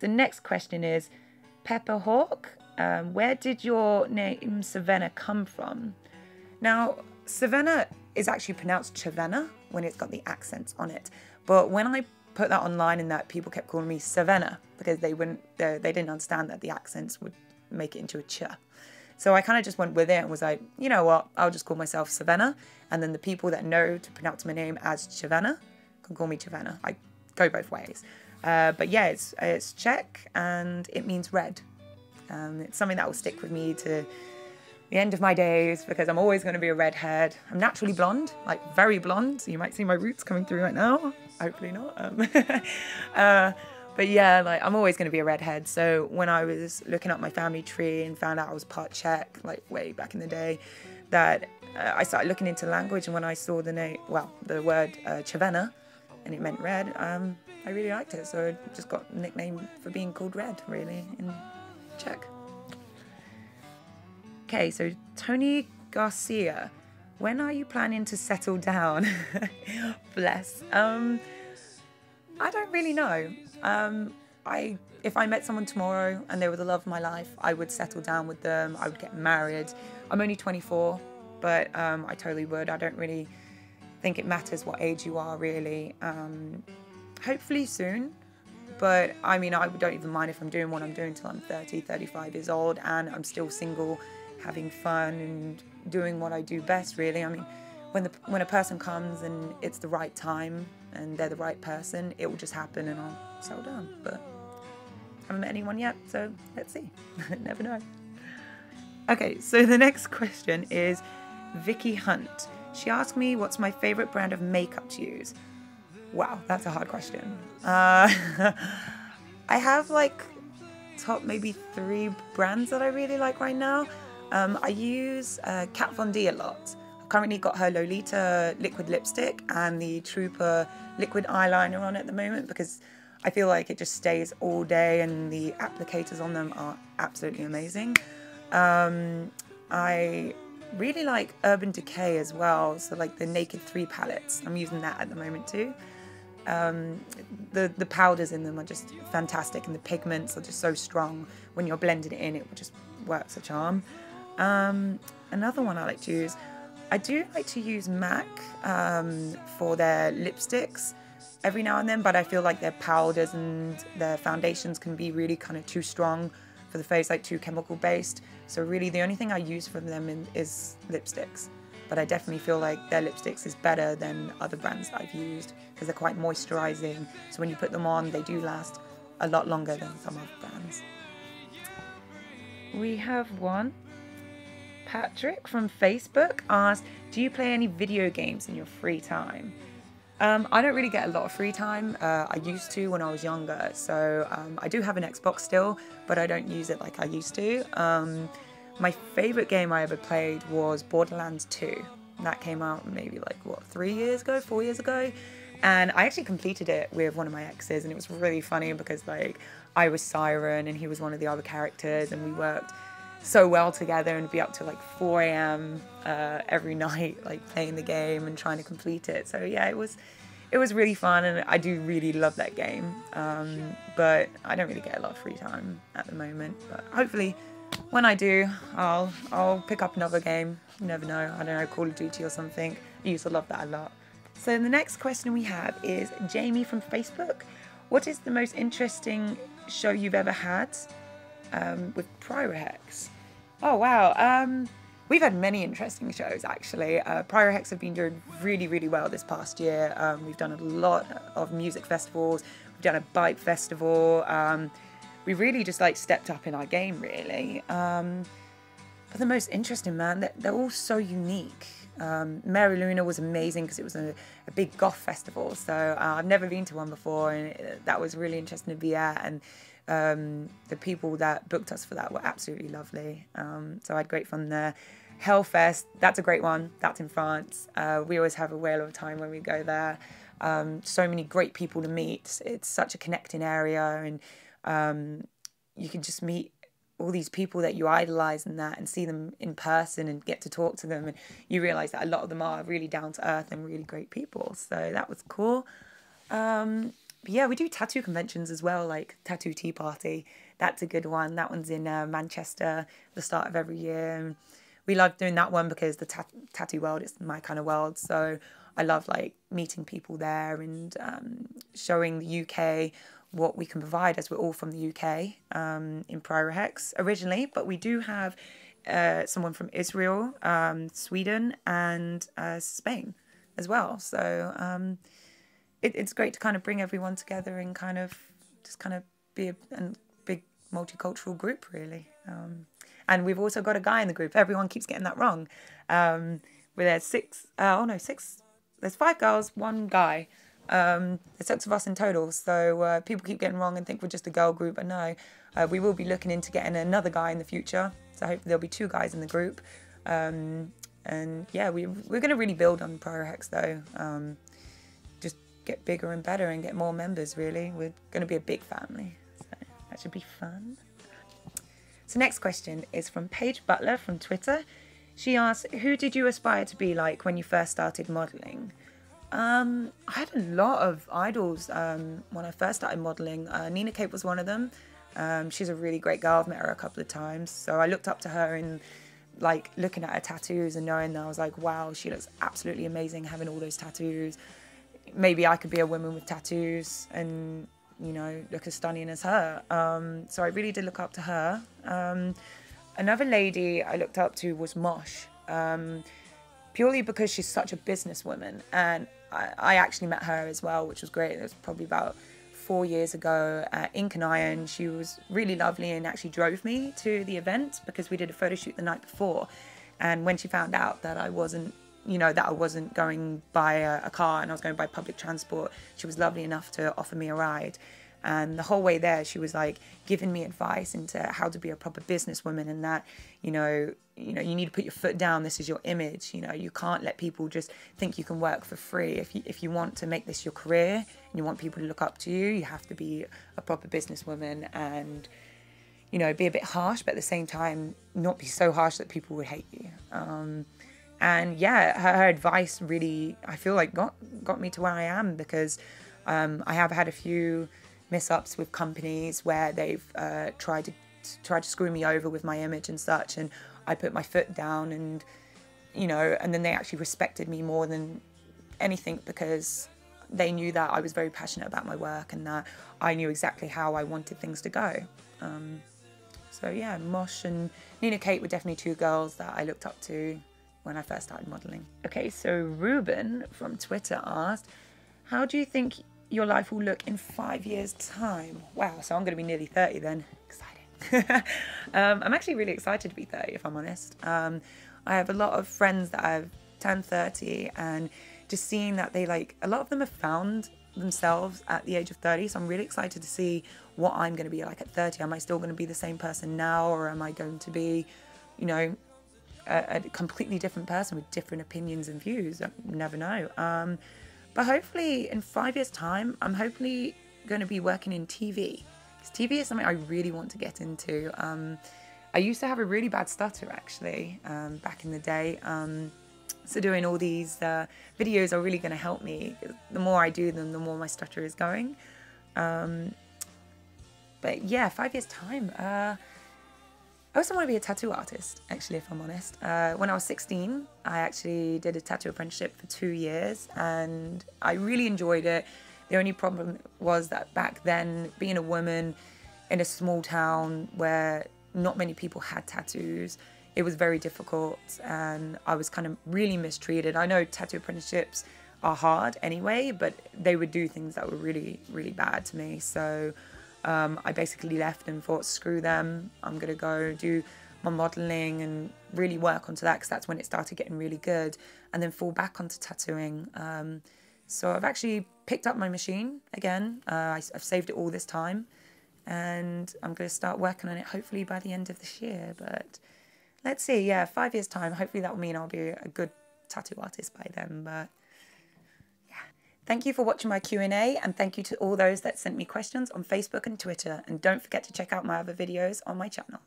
The next question is, Pepper Hawk, where did your name Cervena come from? Now, Cervena is actually pronounced Cervena when it's got the accents on it. But when I put that online and that, people kept calling me Cervena because they didn't understand that the accents would make it into a ch. So I kind of just went with it and was like, you know what, I'll just call myself Cervena. And then the people that know to pronounce my name as Cervena can call me Cervena. I go both ways. But yeah, it's Czech and it means red. It's something that will stick with me to the end of my days because I'm always going to be a redhead. I'm naturally blonde, like very blonde. So you might see my roots coming through right now. Hopefully not. But yeah, like I'm always going to be a redhead. So when I was looking up my family tree and found out I was part Czech, like way back in the day, that I started looking into language. And when I saw the word Cervena, and it meant red, I really liked it. So I just got a nickname for being called Red, really, in Czech. Okay, so Tony Garcia, when are you planning to settle down? Bless. I don't really know. If I met someone tomorrow and they were the love of my life, I would settle down with them. I would get married. I'm only 24, but I totally would. I don't really think it matters what age you are, really. Hopefully soon. But I mean, I don't even mind if I'm doing what I'm doing till I'm 30, 35 years old and I'm still single, having fun and doing what I do best, really. I mean, when a person comes and it's the right time and they're the right person, it will just happen and I'll settle down. But I haven't met anyone yet, so let's see. Never know. Okay, so the next question is Vicky Hunt. She asked me what's my favourite brand of makeup to use. Wow, that's a hard question. I have like top maybe 3 brands that I really like right now. I use Kat Von D a lot. I've currently got her Lolita liquid lipstick and the Trooper liquid eyeliner on at the moment because I feel like it just stays all day and the applicators on them are absolutely amazing. I really like Urban Decay as well, so like the Naked 3 palettes. I'm using that at the moment too. The powders in them are just fantastic and the pigments are just so strong. When you're blending it in, it just works a charm. Another one I like to use, I do like to use MAC for their lipsticks every now and then, but I feel like their powders and their foundations can be really kind of too strong for the face, like too chemical based. So really the only thing I use from them is lipsticks. But I definitely feel like their lipsticks is better than other brands that I've used because they're quite moisturizing. So when you put them on, they do last a lot longer than some other brands. We have one. Patrick from Facebook asked, do you play any video games in your free time? I don't really get a lot of free time. I used to when I was younger. So I do have an Xbox still, but I don't use it like I used to. My favourite game I ever played was Borderlands 2. That came out maybe like, 4 years ago? And I actually completed it with one of my exes and it was really funny because like I was Siren and he was one of the other characters and we worked so well together and be up to like 4 a.m. Every night like playing the game and trying to complete it. So yeah, it was really fun and I do really love that game. But I don't really get a lot of free time at the moment. But hopefully when I do, I'll pick up another game. You never know. I don't know, Call of Duty or something. I used to love that a lot. So the next question we have is Jamie from Facebook. What is the most interesting show you've ever had with Pyrohex? Oh wow. We've had many interesting shows actually. Pyrohex have been doing really, really well this past year. We've done a lot of music festivals. We've done a bike festival. We really just like stepped up in our game really. But the most interesting, man, they're all so unique. Mary Luna was amazing because it was a big goth festival. So I've never been to one before and that was really interesting to be at. And the people that booked us for that were absolutely lovely. So I had great fun there. Hellfest, that's a great one. That's in France. We always have a whale of a time when we go there. So many great people to meet. It's such a connecting area and you can just meet all these people that you idolize and that and see them in person and get to talk to them and you realize that a lot of them are really down to earth and really great people. So that was cool. But yeah, we do tattoo conventions as well, like Tattoo Tea Party. That's a good one. That one's in Manchester at the start of every year. And we love doing that one because the tattoo world is my kind of world. So I love like meeting people there and showing the UK what we can provide, as we're all from the UK in Pyrohex originally. But we do have someone from Israel, Sweden and Spain as well. So it's great to kind of bring everyone together and kind of just kind of be a big multicultural group, really. And we've also got a guy in the group. Everyone keeps getting that wrong. There's six. There's 5 girls, 1 guy. There's 6 of us in total. So people keep getting wrong and think we're just a girl group. But no, we will be looking into getting another guy in the future. So hopefully there'll be 2 guys in the group. And yeah, we're going to really build on Pyrohex though. Just get bigger and better and get more members, really. We're going to be a big family. So that should be fun. So next question is from Paige Butler from Twitter. She asks, who did you aspire to be like when you first started modelling? I had a lot of idols when I first started modelling. Nina Cape was one of them. She's a really great girl. I've met her a couple of times. So I looked up to her and like looking at her tattoos and knowing that I was like, wow, she looks absolutely amazing having all those tattoos. Maybe I could be a woman with tattoos and, you know, look as stunning as her. So I really did look up to her. Another lady I looked up to was Mosh, purely because she's such a businesswoman. And I actually met her as well, which was great. It was probably about 4 years ago at Ink and Iron. She was really lovely and actually drove me to the event because we did a photo shoot the night before. And when she found out that I wasn't, you know, that I wasn't going by a car and I was going by public transport, she was lovely enough to offer me a ride. And the whole way there, she was like giving me advice into how to be a proper businesswoman, and that, you know, you need to put your foot down. This is your image. You know, you can't let people just think you can work for free. If you want to make this your career and you want people to look up to you, you have to be a proper businesswoman and, you know, be a bit harsh, but at the same time, not be so harsh that people would hate you. And yeah, her advice really, I feel like got me to where I am, because I have had a few mess-ups with companies where they've tried to screw me over with my image and such, and I put my foot down, and, you know, and then they actually respected me more than anything because they knew that I was very passionate about my work and that I knew exactly how I wanted things to go. So yeah, Mosh and Nina Kate were definitely 2 girls that I looked up to when I first started modelling. Okay, so Ruben from Twitter asked, how do you think your life will look in 5 years' time? Wow, so I'm going to be nearly 30 then. Exciting. I'm actually really excited to be 30, if I'm honest. I have a lot of friends that have turned 30, and just seeing that they, like, a lot of them have found themselves at the age of 30, so I'm really excited to see what I'm going to be like at 30. Am I still going to be the same person now, or am I going to be, you know, a completely different person with different opinions and views? I never know. But hopefully in 5 years' time, I'm hopefully going to be working in TV. Because TV is something I really want to get into. I used to have a really bad stutter, actually, back in the day. So doing all these videos are really going to help me. The more I do them, the more my stutter is going. But yeah, 5 years' time. I also want to be a tattoo artist, actually, if I'm honest. When I was 16, I actually did a tattoo apprenticeship for 2 years, and I really enjoyed it. The only problem was that back then, being a woman in a small town where not many people had tattoos, it was very difficult, and I was kind of really mistreated. I know tattoo apprenticeships are hard anyway, but they would do things that were really, really bad to me. So I basically left and thought, screw them, I'm going to go do my modelling and really work onto that, because that's when it started getting really good, and then fall back onto tattooing. So I've actually picked up my machine again. I've saved it all this time, and I'm going to start working on it hopefully by the end of this year. But let's see, yeah, 5 years' time, hopefully that will mean I'll be a good tattoo artist by then. But thank you for watching my Q&A, and thank you to all those that sent me questions on Facebook and Twitter. And don't forget to check out my other videos on my channel.